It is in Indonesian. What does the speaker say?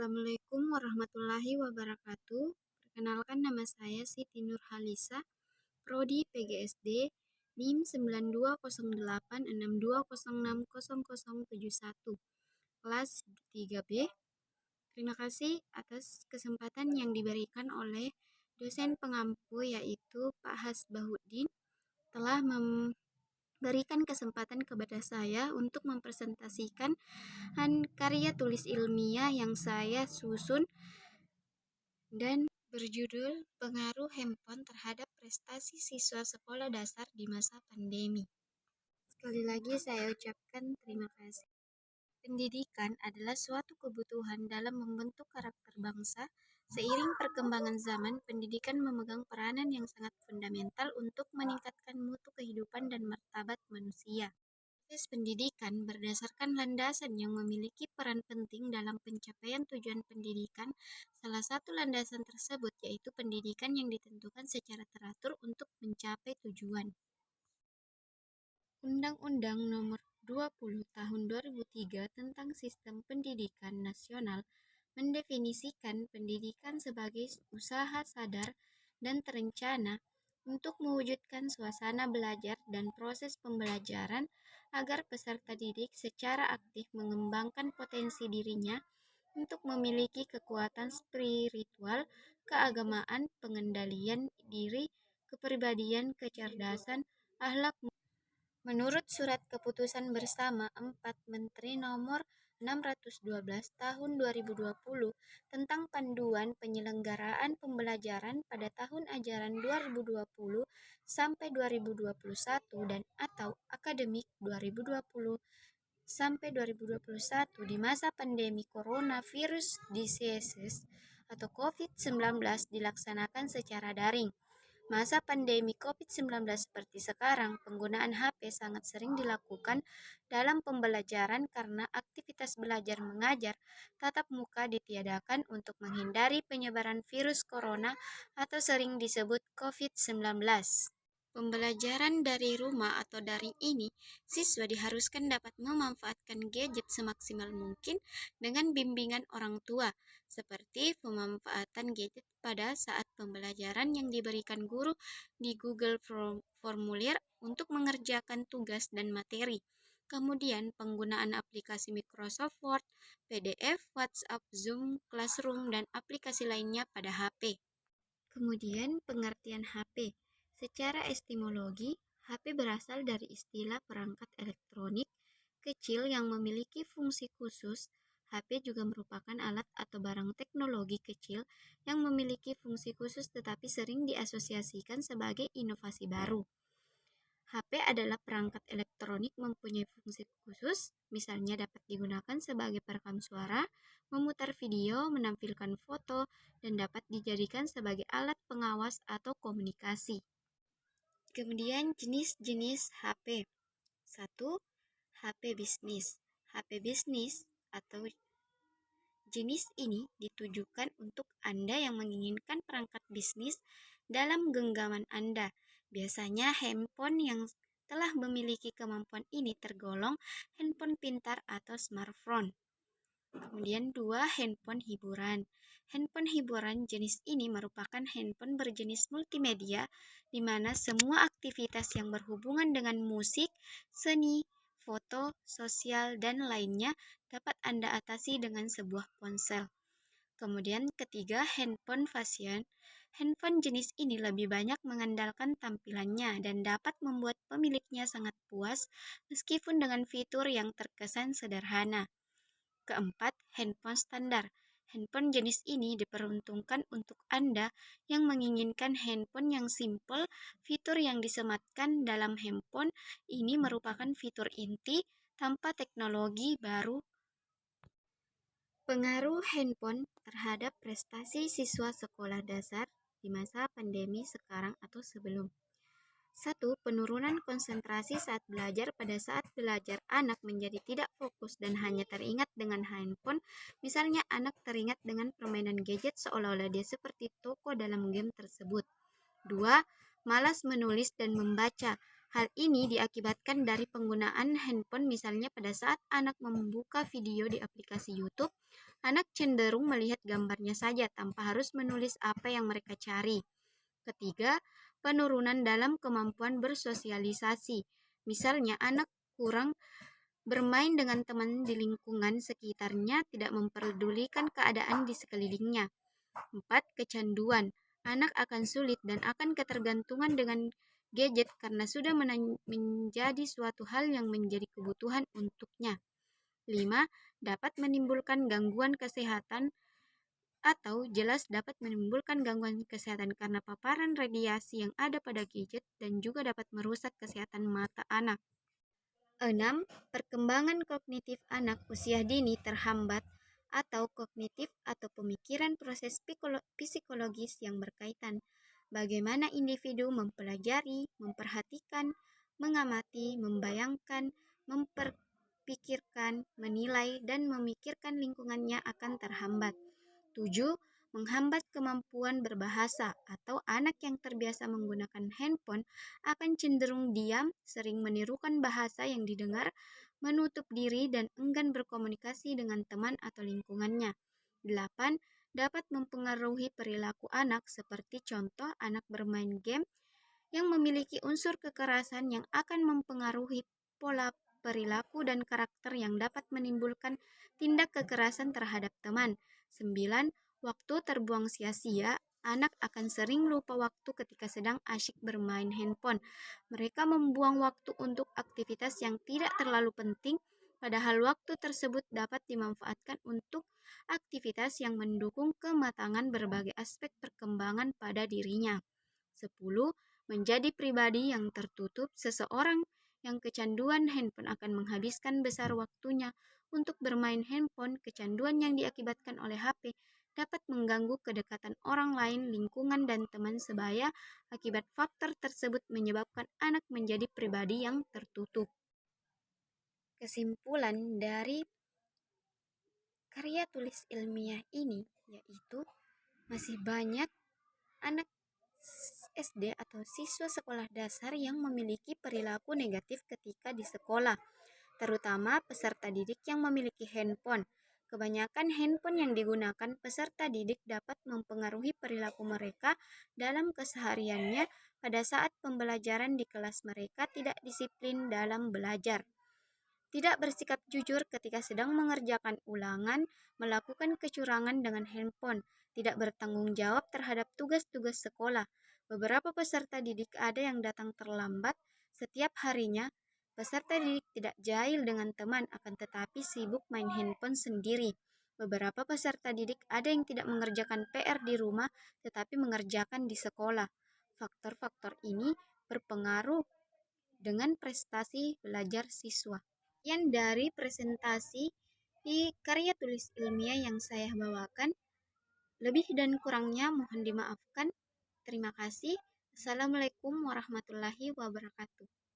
Assalamualaikum warahmatullahi wabarakatuh. Perkenalkan, nama saya Siti Nurhalisa, Prodi PGSD, NIM 920862060071, kelas 3B. Terima kasih atas kesempatan yang diberikan oleh dosen pengampu yaitu Pak Hasbahuddin telah memberikan kesempatan kepada saya untuk mempresentasikan karya tulis ilmiah yang saya susun dan berjudul Pengaruh Handphone Terhadap Prestasi Siswa Sekolah Dasar di Masa Pandemi. Sekali lagi saya ucapkan terima kasih. Pendidikan adalah suatu kebutuhan dalam membentuk karakter bangsa. Seiring perkembangan zaman, pendidikan memegang peranan yang sangat fundamental untuk meningkatkan mutu kehidupan dan martabat manusia. Proses pendidikan berdasarkan landasan yang memiliki peran penting dalam pencapaian tujuan pendidikan. Salah satu landasan tersebut yaitu pendidikan yang ditentukan secara teratur untuk mencapai tujuan. Undang-Undang Nomor 20 Tahun 2003 tentang Sistem Pendidikan Nasional mendefinisikan pendidikan sebagai usaha sadar dan terencana untuk mewujudkan suasana belajar dan proses pembelajaran agar peserta didik secara aktif mengembangkan potensi dirinya untuk memiliki kekuatan spiritual, keagamaan, pengendalian diri, kepribadian, kecerdasan, akhlak. Menurut Surat Keputusan Bersama 4 Menteri Nomor 612 Tahun 2020 tentang Panduan Penyelenggaraan Pembelajaran pada tahun ajaran 2020 sampai 2021 dan atau akademik 2020 sampai 2021 di masa pandemi Coronavirus Diseases atau COVID-19 dilaksanakan secara daring. Masa pandemi COVID-19 seperti sekarang, penggunaan HP sangat sering dilakukan dalam pembelajaran karena aktivitas belajar mengajar tatap muka ditiadakan untuk menghindari penyebaran virus corona atau sering disebut COVID-19. Pembelajaran dari rumah atau daring ini, siswa diharuskan dapat memanfaatkan gadget semaksimal mungkin dengan bimbingan orang tua, seperti pemanfaatan gadget pada saat pembelajaran yang diberikan guru di Google Formulir untuk mengerjakan tugas dan materi. Kemudian penggunaan aplikasi Microsoft Word, PDF, WhatsApp, Zoom, Classroom, dan aplikasi lainnya pada HP. Kemudian pengertian HP. Secara etimologi, HP berasal dari istilah perangkat elektronik kecil yang memiliki fungsi khusus. HP juga merupakan alat atau barang teknologi kecil yang memiliki fungsi khusus tetapi sering diasosiasikan sebagai inovasi baru. HP adalah perangkat elektronik mempunyai fungsi khusus, misalnya dapat digunakan sebagai perekam suara, memutar video, menampilkan foto, dan dapat dijadikan sebagai alat pengawas atau komunikasi. Kemudian jenis-jenis HP. 1. HP bisnis. HP bisnis atau jenis ini ditujukan untuk Anda yang menginginkan perangkat bisnis dalam genggaman Anda. Biasanya handphone yang telah memiliki kemampuan ini tergolong handphone pintar atau smartphone. Kemudian 2. Handphone hiburan. Handphone hiburan jenis ini merupakan handphone berjenis multimedia di mana semua aktivitas yang berhubungan dengan musik, seni, foto, sosial, dan lainnya dapat Anda atasi dengan sebuah ponsel. Kemudian ketiga, handphone fashion. Handphone jenis ini lebih banyak mengandalkan tampilannya dan dapat membuat pemiliknya sangat puas meskipun dengan fitur yang terkesan sederhana. Keempat, handphone standar. Handphone jenis ini diperuntukkan untuk Anda yang menginginkan handphone yang simple. Fitur yang disematkan dalam handphone ini merupakan fitur inti tanpa teknologi baru. Pengaruh handphone terhadap prestasi siswa sekolah dasar di masa pandemi sekarang atau sebelum. 1. Penurunan konsentrasi saat belajar. Pada saat belajar, anak menjadi tidak fokus dan hanya teringat dengan handphone. Misalnya, anak teringat dengan permainan gadget seolah-olah dia seperti tokoh dalam game tersebut. 2. Malas menulis dan membaca. Hal ini diakibatkan dari penggunaan handphone, misalnya pada saat anak membuka video di aplikasi YouTube, anak cenderung melihat gambarnya saja tanpa harus menulis apa yang mereka cari. Ketiga, penurunan dalam kemampuan bersosialisasi. Misalnya, anak kurang bermain dengan teman di lingkungan sekitarnya, tidak memperdulikan keadaan di sekelilingnya. 4. Kecanduan. Anak akan sulit dan akan ketergantungan dengan gadget karena sudah menjadi suatu hal yang menjadi kebutuhan untuknya. 5. Dapat menimbulkan gangguan kesehatan atau jelas dapat menimbulkan gangguan kesehatan karena paparan radiasi yang ada pada gadget dan juga dapat merusak kesehatan mata anak. 6. Perkembangan kognitif anak usia dini terhambat atau kognitif atau pemikiran proses psikologis yang berkaitan. Bagaimana individu mempelajari, memperhatikan, mengamati, membayangkan, memperpikirkan, menilai, dan memikirkan lingkungannya akan terhambat. 7. Menghambat kemampuan berbahasa atau anak yang terbiasa menggunakan handphone akan cenderung diam, sering menirukan bahasa yang didengar, menutup diri, dan enggan berkomunikasi dengan teman atau lingkungannya. 8. Dapat mempengaruhi perilaku anak, seperti contoh anak bermain game yang memiliki unsur kekerasan yang akan mempengaruhi pola perilaku dan karakter yang dapat menimbulkan tindak kekerasan terhadap teman. 9. Waktu terbuang sia-sia. Anak akan sering lupa waktu ketika sedang asyik bermain handphone. Mereka membuang waktu untuk aktivitas yang tidak terlalu penting, padahal waktu tersebut dapat dimanfaatkan untuk aktivitas yang mendukung kematangan berbagai aspek perkembangan pada dirinya. 10. Menjadi pribadi yang tertutup. Seseorang yang kecanduan handphone akan menghabiskan besar waktunya untuk bermain handphone. Kecanduan yang diakibatkan oleh HP dapat mengganggu kedekatan orang lain, lingkungan, dan teman sebaya. Akibat faktor tersebut menyebabkan anak menjadi pribadi yang tertutup. Kesimpulan dari karya tulis ilmiah ini yaitu masih banyak anak SD atau siswa sekolah dasar yang memiliki perilaku negatif ketika di sekolah, terutama peserta didik yang memiliki handphone. Kebanyakan handphone yang digunakan peserta didik dapat mempengaruhi perilaku mereka dalam kesehariannya pada saat pembelajaran di kelas. Mereka tidak disiplin dalam belajar, tidak bersikap jujur ketika sedang mengerjakan ulangan, melakukan kecurangan dengan handphone, tidak bertanggung jawab terhadap tugas-tugas sekolah. Beberapa peserta didik ada yang datang terlambat setiap harinya. Peserta didik tidak jahil dengan teman, akan tetapi sibuk main handphone sendiri. Beberapa peserta didik ada yang tidak mengerjakan PR di rumah, tetapi mengerjakan di sekolah. Faktor-faktor ini berpengaruh dengan prestasi belajar siswa. Sekian dari presentasi di karya tulis ilmiah yang saya bawakan. Lebih dan kurangnya mohon dimaafkan. Terima kasih. Assalamualaikum warahmatullahi wabarakatuh.